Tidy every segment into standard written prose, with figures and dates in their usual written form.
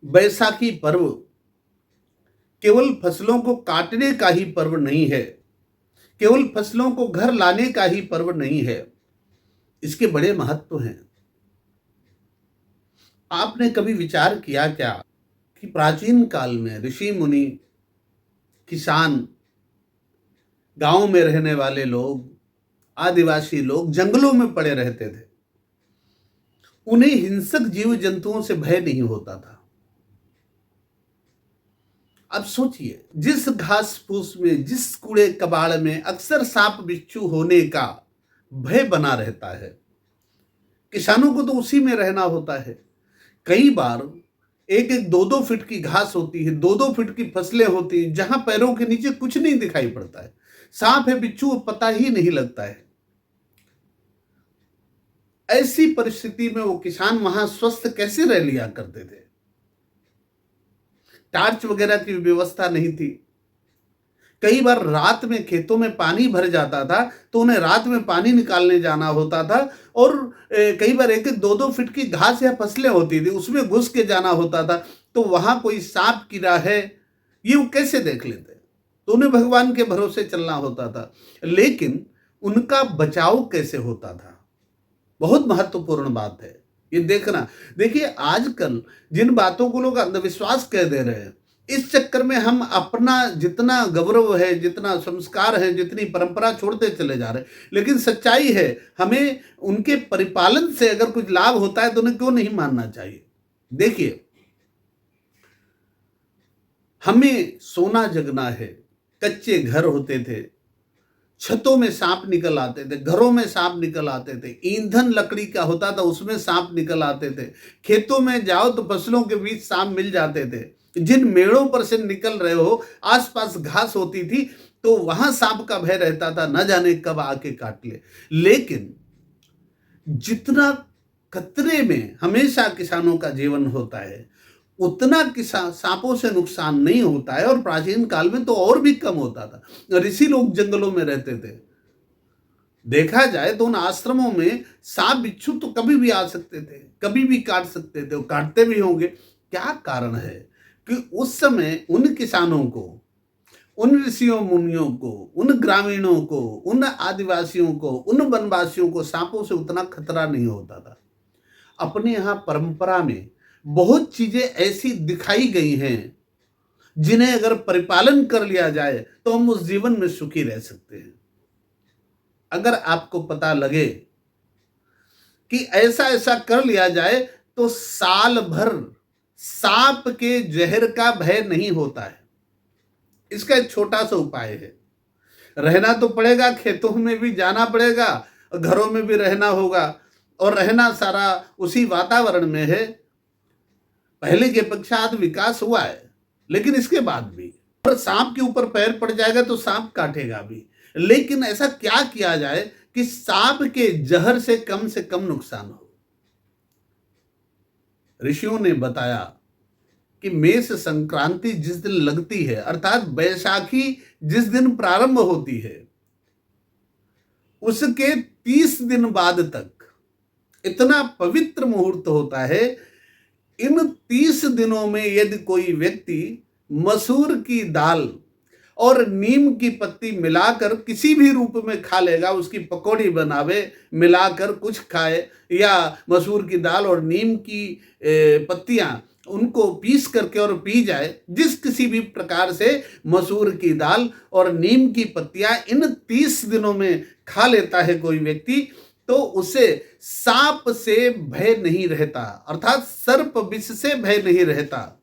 बैसाखी पर्व केवल फसलों को काटने का ही पर्व नहीं है, केवल फसलों को घर लाने का ही पर्व नहीं है। इसके बड़े महत्व हैं। आपने कभी विचार किया क्या कि प्राचीन काल में ऋषि मुनि, किसान, गांव में रहने वाले लोग, आदिवासी लोग जंगलों में पड़े रहते थे। उन्हें हिंसक जीव जंतुओं से भय नहीं होता था। अब सोचिए, जिस घास फूस में, जिस कूड़े कबाड़ में अक्सर सांप बिच्छू होने का भय बना रहता है, किसानों को तो उसी में रहना होता है। कई बार एक एक दो दो फीट की घास होती है, दो दो फीट की फसलें होती हैं, जहां पैरों के नीचे कुछ नहीं दिखाई पड़ता है, सांप है बिच्छू पता ही नहीं लगता है। ऐसी परिस्थिति में वो किसान वहां स्वस्थ कैसे रह लिया करते थे? टार्च वगैरह की व्यवस्था नहीं थी। कई बार रात में खेतों में पानी भर जाता था तो उन्हें रात में पानी निकालने जाना होता था, और कई बार एक एक दो दो फीट की घास या फसलें होती थी, उसमें घुस के जाना होता था। तो वहां कोई सांप कीड़ा है ये वो कैसे देख लेते? तो उन्हें भगवान के भरोसे चलना होता था। लेकिन उनका बचाव कैसे होता था, बहुत महत्वपूर्ण बात है ये देखना। देखिए, आजकल जिन बातों को लोग अंधविश्वास कह दे रहे हैं, इस चक्कर में हम अपना जितना गौरव है, जितना संस्कार है, जितनी परंपरा छोड़ते चले जा रहे हैं। लेकिन सच्चाई है, हमें उनके परिपालन से अगर कुछ लाभ होता है तो उन्हें क्यों नहीं मानना चाहिए? देखिए, हमें सोना जगना है, कच्चे घर होते थे, छतों में सांप निकल आते थे, घरों में सांप निकल आते थे, ईंधन लकड़ी का होता था उसमें सांप निकल आते थे, खेतों में जाओ तो फसलों के बीच सांप मिल जाते थे। जिन मेड़ों पर से निकल रहे हो, आसपास घास होती थी तो वहां सांप का भय रहता था, न जाने कब आके काट ले। लेकिन जितना खतरे में हमेशा किसानों का जीवन होता है, उतना किसान सांपों से नुकसान नहीं होता है, और प्राचीन काल में तो और भी कम होता था। ऋषि लोग जंगलों में रहते थे। देखा जाए तो उन आश्रमों में सांप बिच्छू तो कभी भी आ सकते थे, कभी भी काट सकते थे, वो काटते भी होंगे। क्या कारण है कि उस समय उन किसानों को, उन ऋषियों मुनियों को, उन ग्रामीणों को, उन आदिवासियों को, उन वनवासियों को सांपों से उतना खतरा नहीं होता था? अपने यहाँ परंपरा में बहुत चीजें ऐसी दिखाई गई हैं जिन्हें अगर परिपालन कर लिया जाए तो हम उस जीवन में सुखी रह सकते हैं। अगर आपको पता लगे कि ऐसा ऐसा कर लिया जाए तो साल भर सांप के जहर का भय नहीं होता है। इसका एक छोटा सा उपाय है। रहना तो पड़ेगा, खेतों में भी जाना पड़ेगा, घरों में भी रहना होगा, और रहना सारा उसी वातावरण में है। पहले के अपेक्षा आज विकास हुआ है, लेकिन इसके बाद भी और सांप के ऊपर पैर पड़ जाएगा तो सांप काटेगा भी। लेकिन ऐसा क्या किया जाए कि सांप के जहर से कम नुकसान हो? ऋषियों ने बताया कि मेष संक्रांति जिस दिन लगती है, अर्थात बैसाखी जिस दिन प्रारंभ होती है, उसके 30 दिन बाद तक इतना पवित्र मुहूर्त होता है। इन 30 दिनों में यदि कोई व्यक्ति मसूर की दाल और नीम की पत्ती मिलाकर किसी भी रूप में खा लेगा, उसकी पकौड़ी बनावे, मिलाकर कुछ खाए, या मसूर की दाल और नीम की पत्तियां उनको पीस करके और पी जाए, जिस किसी भी प्रकार से मसूर की दाल और नीम की पत्तियां इन 30 दिनों में खा लेता है कोई व्यक्ति, तो उसे सांप से भय नहीं रहता, अर्थात सर्प विष से भय नहीं रहता।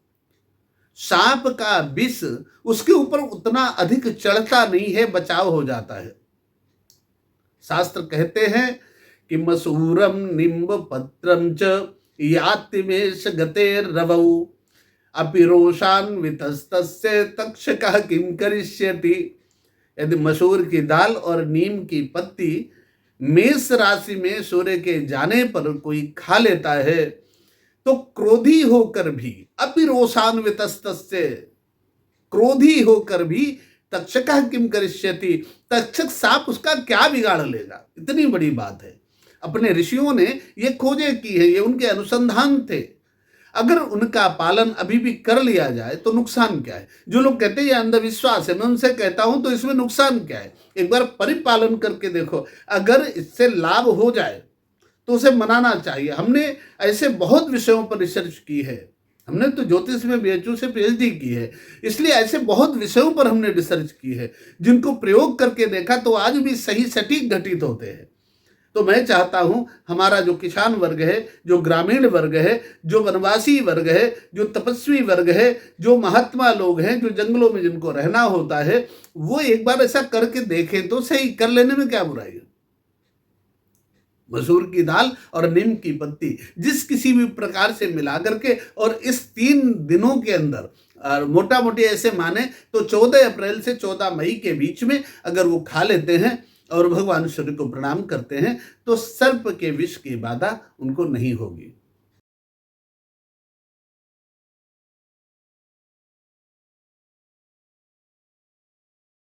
सांप का विष उसके ऊपर उतना अधिक चढ़ता नहीं है, बचाव हो जाता है। शास्त्र कहते हैं कि मसूरम निम्ब पत्रम च यातिमेश गते रवौ अपिरोषान्वितस्तस्य तक्षकः किं करिष्यति। यदि मसूर की दाल और नीम की पत्ती मेष राशि में सूर्य के जाने पर कोई खा लेता है तो क्रोधी होकर भी, अपिरोषान्वितस्तस्य, क्रोधी होकर भी, तक्षकः किं करिष्यति, तक्षक सांप उसका क्या बिगाड़ लेगा? इतनी बड़ी बात है। अपने ऋषियों ने ये खोजें की है, ये उनके अनुसंधान थे। अगर उनका पालन अभी भी कर लिया जाए तो नुकसान क्या है? जो लोग कहते हैं ये अंधविश्वास है, मैं उनसे कहता हूं तो इसमें नुकसान क्या है? एक बार परिपालन करके देखो, अगर इससे लाभ हो जाए तो उसे मनाना चाहिए। हमने ऐसे बहुत विषयों पर रिसर्च की है, हमने तो ज्योतिष में बीएचयू से पीएचडी की है, इसलिए ऐसे बहुत विषयों पर हमने रिसर्च की है जिनको प्रयोग करके देखा तो आज भी सही सटीक घटित होते हैं। तो मैं चाहता हूं हमारा जो किसान वर्ग है, जो ग्रामीण वर्ग है, जो वनवासी वर्ग है, जो तपस्वी वर्ग है, जो महात्मा लोग हैं, जो जंगलों में जिनको रहना होता है, वो एक बार ऐसा करके देखें तो सही। कर लेने में क्या बुराई है? मसूर की दाल और नीम की पत्ती जिस किसी भी प्रकार से मिला करके और इस 3 दिनों के अंदर मोटा मोटी ऐसे माने तो 14 अप्रैल से 14 मई के बीच में अगर वो खा लेते हैं और भगवान सूर्य को प्रणाम करते हैं तो सर्प के विष की बाधा उनको नहीं होगी।